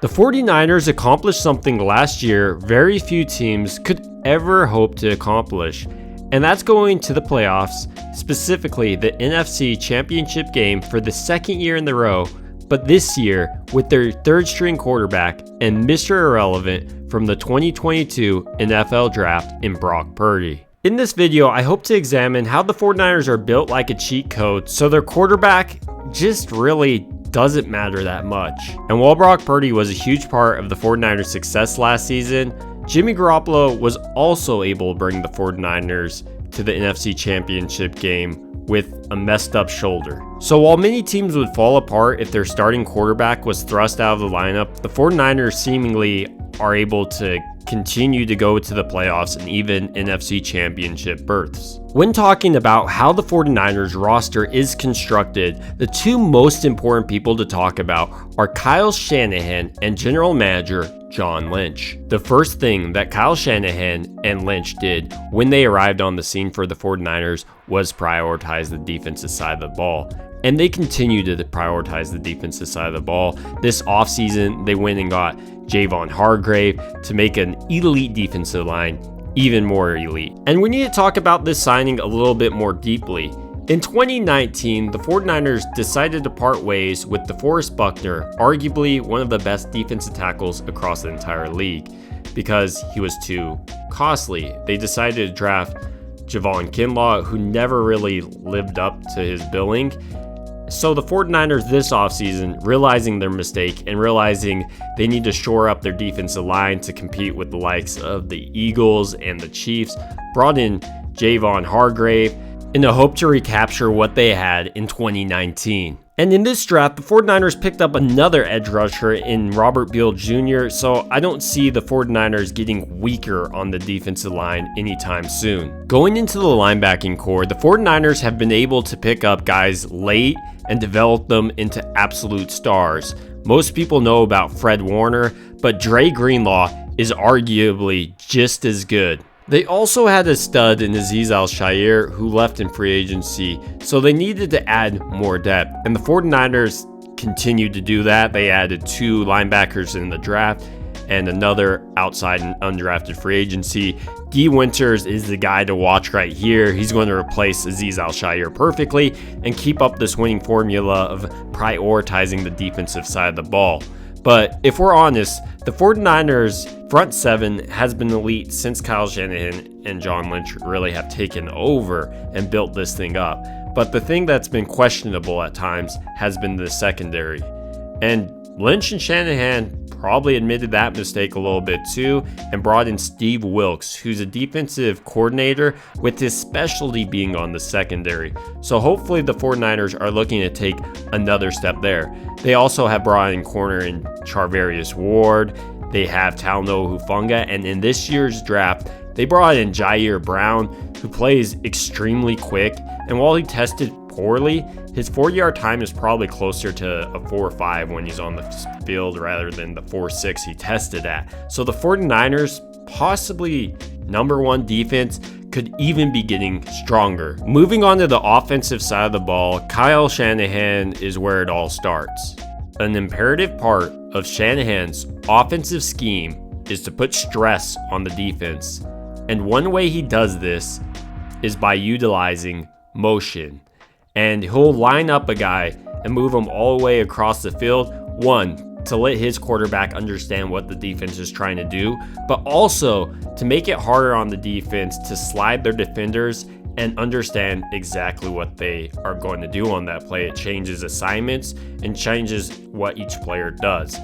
The 49ers accomplished something last year very few teams could ever hope to accomplish, and that's going to the playoffs, specifically the NFC Championship game for the second year in a row, but this year with their third string quarterback and Mr. Irrelevant from the 2022 NFL Draft in Brock Purdy. In this video, I hope to examine how the 49ers are built like a cheat code, so their quarterback just really doesn't matter that much. And while Brock Purdy was a huge part of the 49ers' success last season, Jimmy Garoppolo was also able to bring the 49ers to the NFC Championship game with a messed up shoulder. So while many teams would fall apart if their starting quarterback was thrust out of the lineup, the 49ers seemingly are able to continue to go to the playoffs and even NFC Championship berths. When talking about how the 49ers roster is constructed, the two most important people to talk about are Kyle Shanahan and General Manager John Lynch. The first thing that Kyle Shanahan and Lynch did when they arrived on the scene for the 49ers was prioritize the defensive side of the ball. And they continue to prioritize the defensive side of the ball. This offseason, they went and got Javon Hargrave to make an elite defensive line even more elite. And we need to talk about this signing a little bit more deeply. In 2019, the 49ers decided to part ways with DeForest Buckner, arguably one of the best defensive tackles across the entire league, because he was too costly. They decided to draft Javon Kinlaw, who never really lived up to his billing. So the 49ers this offseason, realizing their mistake and realizing they need to shore up their defensive line to compete with the likes of the Eagles and the Chiefs, brought in Javon Hargrave in the hope to recapture what they had in 2019. And in this draft, the 49ers picked up another edge rusher in Robert Beal Jr., so I don't see the 49ers getting weaker on the defensive line anytime soon. Going into the linebacking core, the 49ers have been able to pick up guys late and develop them into absolute stars. Most people know about Fred Warner, but Dre Greenlaw is arguably just as good. They also had a stud in Azeez Al-Shaair who left in free agency, so they needed to add more depth. And the 49ers continued to do that. They added 2 linebackers in the draft and another outside and undrafted free agency. Dee Winters is the guy to watch right here. He's going to replace Azeez Al-Shaair perfectly and keep up this winning formula of prioritizing the defensive side of the ball. But if we're honest, the 49ers front 7 has been elite since Kyle Shanahan and John Lynch really have taken over and built this thing up. But the thing that's been questionable at times has been the secondary. And Lynch and Shanahan probably admitted that mistake a little bit too and brought in Steve Wilks, who's a defensive coordinator with his specialty being on the secondary. So hopefully the 49ers are looking to take another step there. They also have brought in corner in Charvarius Ward. They have Talanoa Hufanga, and in this year's draft, they brought in Jair Brown, who plays extremely quick, and while he tested poorly, his 4-yard time is probably closer to a 4.5 when he's on the field rather than the 4.6 he tested at. So the 49ers, possibly number 1 defense, could even be getting stronger. Moving on to the offensive side of the ball, Kyle Shanahan is where it all starts. An imperative part of Shanahan's offensive scheme is to put stress on the defense. And one way he does this is by utilizing motion. And he'll line up a guy and move him all the way across the field. One, to let his quarterback understand what the defense is trying to do, but also to make it harder on the defense to slide their defenders and understand exactly what they are going to do on that play. It changes assignments and changes what each player does.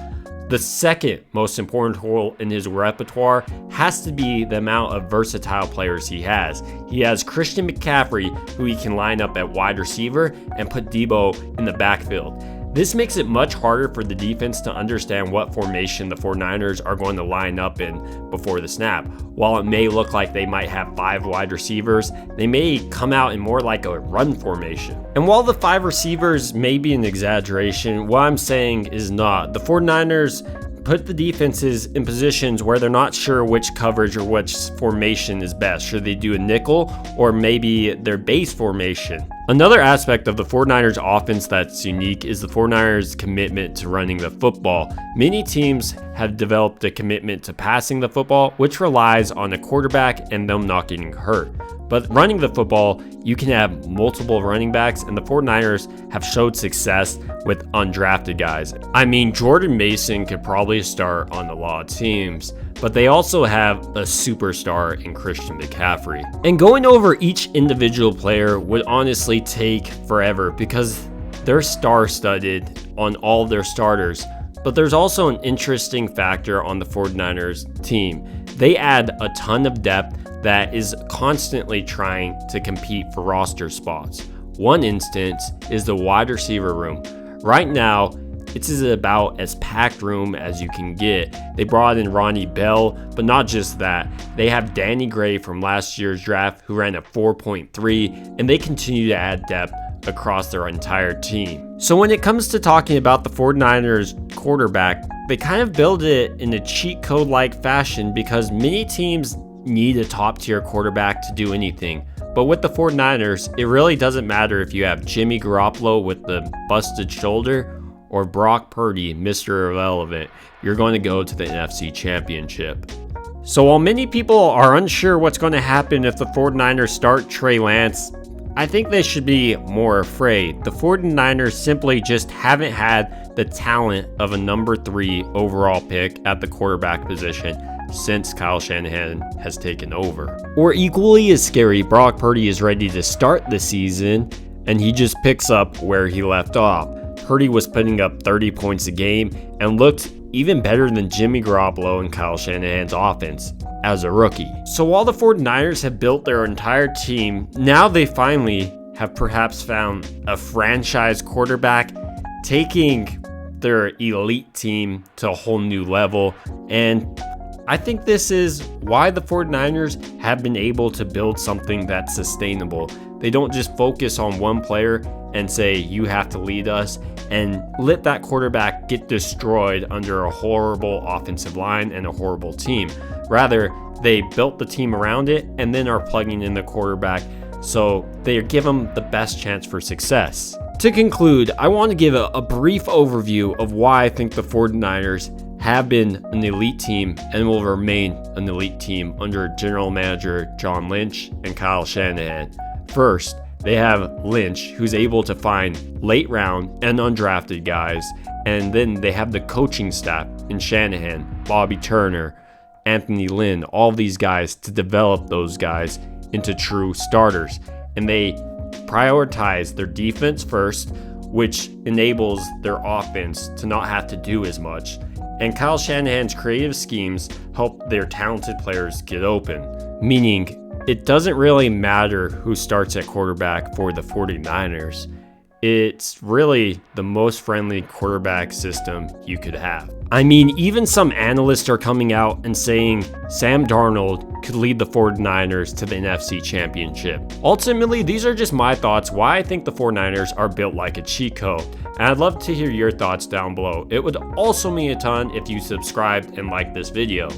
The second most important tool in his repertoire has to be the amount of versatile players he has. He has Christian McCaffrey, who he can line up at wide receiver and put Debo in the backfield. This makes it much harder for the defense to understand what formation the 49ers are going to line up in before the snap. While it may look like they might have 5 wide receivers, they may come out in more like a run formation. And while the 5 receivers may be an exaggeration, what I'm saying is not. The 49ers put the defenses in positions where they're not sure which coverage or which formation is best. Should they do a nickel or maybe their base formation? Another aspect of the 49ers offense that's unique is the 49ers commitment to running the football. Many teams have developed a commitment to passing the football, which relies on a quarterback and them not getting hurt. But running the football, you can have multiple running backs, and the 49ers have showed success with undrafted guys. I mean, Jordan Mason could probably start on a lot of teams, but they also have a superstar in Christian McCaffrey. And going over each individual player would honestly take forever because they're star-studded on all of their starters. But there's also an interesting factor on the 49ers team. They add a ton of depth that is constantly trying to compete for roster spots. One instance is the wide receiver room. Right now, it's about as packed room as you can get. They brought in Ronnie Bell, but not just that. They have Danny Gray from last year's draft who ran a 4.3, and they continue to add depth across their entire team. So when it comes to talking about the 49ers quarterback, they kind of build it in a cheat code like fashion because many teams need a top tier quarterback to do anything. But with the 49ers, it really doesn't matter if you have Jimmy Garoppolo with the busted shoulder or Brock Purdy, Mr. Irrelevant. You're going to go to the NFC Championship. So while many people are unsure what's going to happen if the 49ers start Trey Lance, I think they should be more afraid. The 49ers simply just haven't had the talent of a number 3 overall pick at the quarterback position since Kyle Shanahan has taken over. Or equally as scary, Brock Purdy is ready to start the season and he just picks up where he left off. Purdy was putting up 30 points a game and looked even better than Jimmy Garoppolo and Kyle Shanahan's offense as a rookie. So while the 49ers have built their entire team, now they finally have perhaps found a franchise quarterback, taking their elite team to a whole new level. And I think this is why the 49ers have been able to build something that's sustainable. They don't just focus on one player and say, you have to lead us, and let that quarterback get destroyed under a horrible offensive line and a horrible team. Rather, they built the team around it and then are plugging in the quarterback so they give them the best chance for success. To conclude, I want to give a brief overview of why I think the 49ers have been an elite team and will remain an elite team under general manager John Lynch and Kyle Shanahan. First, they have Lynch, who's able to find late round and undrafted guys, and then they have the coaching staff in Shanahan, Bobby Turner, Anthony Lynn, all these guys to develop those guys into true starters. And they prioritize their defense first, which enables their offense to not have to do as much. And Kyle Shanahan's creative schemes help their talented players get open, meaning it doesn't really matter who starts at quarterback for the 49ers. It's really the most friendly quarterback system you could have. I mean, even some analysts are coming out and saying Sam Darnold could lead the 49ers to the NFC Championship. Ultimately, these are just my thoughts why I think the 49ers are built like a cheat code. And I'd love to hear your thoughts down below. It would also mean a ton if you subscribed and liked this video.